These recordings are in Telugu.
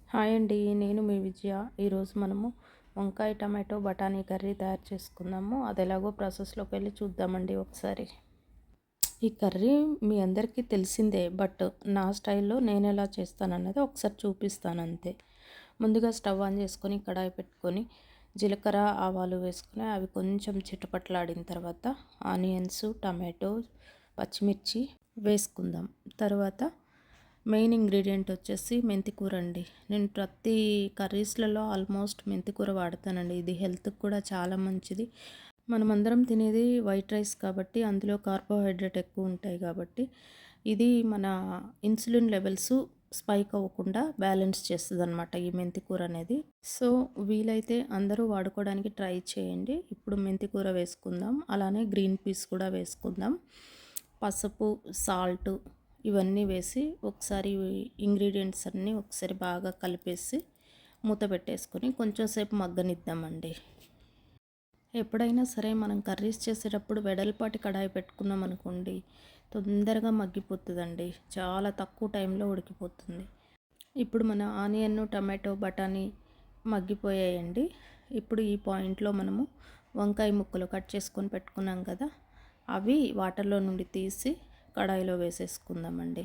హాయ్ అండి, నేను మీ విజయ. ఈరోజు మనము వంకాయ టమాటో బఠానీ కర్రీ తయారు చేసుకుందాము. అది ఎలాగో ప్రాసెస్లోకి వెళ్ళి చూద్దామండి ఒకసారి. ఈ కర్రీ మీ అందరికీ తెలిసిందే, బట్ నా స్టైల్లో నేను ఎలా చేస్తానన్నది ఒకసారి చూపిస్తాను అంతే. ముందుగా స్టవ్ ఆన్ చేసుకొని కడాయి పెట్టుకొని జీలకర్ర ఆవాలు వేసుకొని అవి కొంచెం చిటపట్లాడిన తర్వాత ఆనియన్స్, టమాటో, పచ్చిమిర్చి వేసుకుందాం. తర్వాత మెయిన్ ఇంగ్రీడియంట్ వచ్చేసి మెంతికూర అండి. నేను ప్రతి కర్రీస్లలో ఆల్మోస్ట్ మెంతికూర వాడతానండి. ఇది హెల్త్కి కూడా చాలా మంచిది. మనమందరం తినేది వైట్ రైస్ కాబట్టి అందులో కార్బోహైడ్రేట్ ఎక్కువ ఉంటాయి కాబట్టి ఇది మన ఇన్సులిన్ లెవెల్స్ స్పైక్ అవ్వకుండా బ్యాలెన్స్ చేస్తుంది అనమాట ఈ మెంతికూర అనేది. సో వీలైతే అందరూ వాడుకోవడానికి ట్రై చేయండి. ఇప్పుడు మెంతికూర వేసుకుందాం, అలానే గ్రీన్ పీస్ కూడా వేసుకుందాం. పసుపు, సాల్ట్ ఇవన్నీ వేసి ఒకసారి ఇంగ్రీడియంట్స్ అన్నీ ఒకసారి బాగా కలిపేసి మూత పెట్టేసుకొని కొంచెం సేపు మగ్గనిద్దామండి. ఎప్పుడైనా సరే మనం కర్రీస్ చేసేటప్పుడు వెడల్పాటి కడాయి పెట్టుకున్నాం అనుకోండి, తొందరగా మగ్గిపోతుందండి. చాలా తక్కువ టైంలో ఉడికిపోతుంది. ఇప్పుడు మన ఆనియన్, టమాటో, బఠానీ మగ్గిపోయాయండి. ఇప్పుడు ఈ పాయింట్లో మనము వంకాయ ముక్కలు కట్ చేసుకొని పెట్టుకున్నాం కదా, అవి వాటర్లో నుండి తీసి కడాయిలో వేసేసుకుందామండి.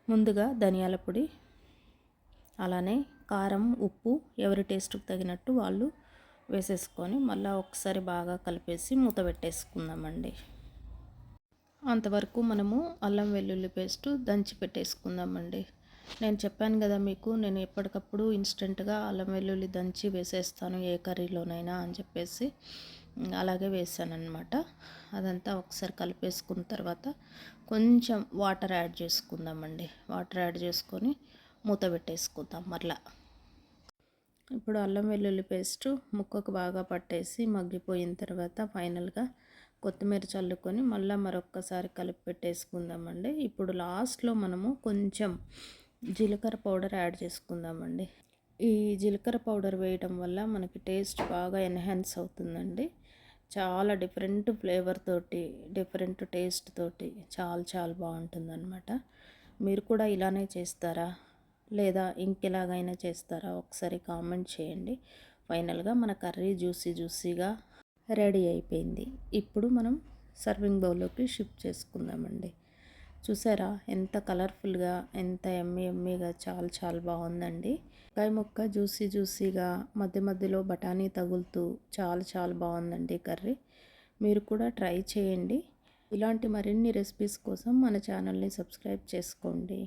ముందుగా ధనియాల పొడి, అలానే కారం, ఉప్పు ఎవరి టేస్ట్కి తగినట్టు వాళ్ళు వేసేసుకొని మళ్ళీ ఒకసారి బాగా కలిపేసి మూత పెట్టేసుకుందామండి. అంతవరకు మనము అల్లం వెల్లుల్లి పేస్టు దంచి పెట్టేసుకుందామండి. నేను చెప్పాను కదా మీకు, నేను ఎప్పటికప్పుడు ఇన్స్టెంట్గా అల్లం వెల్లుల్లి దంచి వేసేస్తాను ఏ కర్రీలోనైనా అని చెప్పేసి అలాగే వేసానన్నమాట. అదంతా ఒకసారి కలిపేసుకున్న తర్వాత కొంచెం వాటర్ యాడ్ చేసుకుందామండి. వాటర్ యాడ్ చేసుకొని మూత పెట్టేసుకుందాం మరలా. ఇప్పుడు అల్లం వెల్లుల్లి పేస్టు ముక్కకు బాగా పట్టేసి మగ్గిపోయిన తర్వాత ఫైనల్గా కొత్తిమీర చల్లుకొని మళ్ళీ మరొక్కసారి కలిపి పెట్టేసుకుందామండి. ఇప్పుడు లాస్ట్లో మనము కొంచెం జీలకర్ర పౌడర్ యాడ్ చేసుకుందామండి. ఈ జీలకర్ర పౌడర్ వేయడం వల్ల మనకి టేస్ట్ బాగా ఎన్హాన్స్ అవుతుందండి. చాలా డిఫరెంట్ ఫ్లేవర్ తోటి, డిఫరెంట్ టేస్ట్ తోటి చాలా బాగుంటుందన్నమాట. మీరు కూడా ఇలానే చేస్తారా లేదా ఇంకెలాగైనా చేస్తారా ఒకసారి కామెంట్ చేయండి. ఫైనల్గా మన కర్రీ జ్యూసీగా రెడీ అయిపోయింది. ఇప్పుడు మనం సర్వింగ్ బౌల్లోకి షిఫ్ట్ చేసుకుందామండి. చూసారా ఎంత కలర్ఫుల్గా, ఎంత ఎమ్మీగా, చాలా బాగుందండి. వంకాయ ముక్క జ్యూసీగా మధ్య మధ్యలో బఠానీ తగులుతూ చాలా బాగుందండి కర్రీ. మీరు కూడా ట్రై చేయండి. ఇలాంటి మరిన్ని రెసిపీస్ కోసం మన ఛానల్ని సబ్స్క్రైబ్ చేసుకోండి.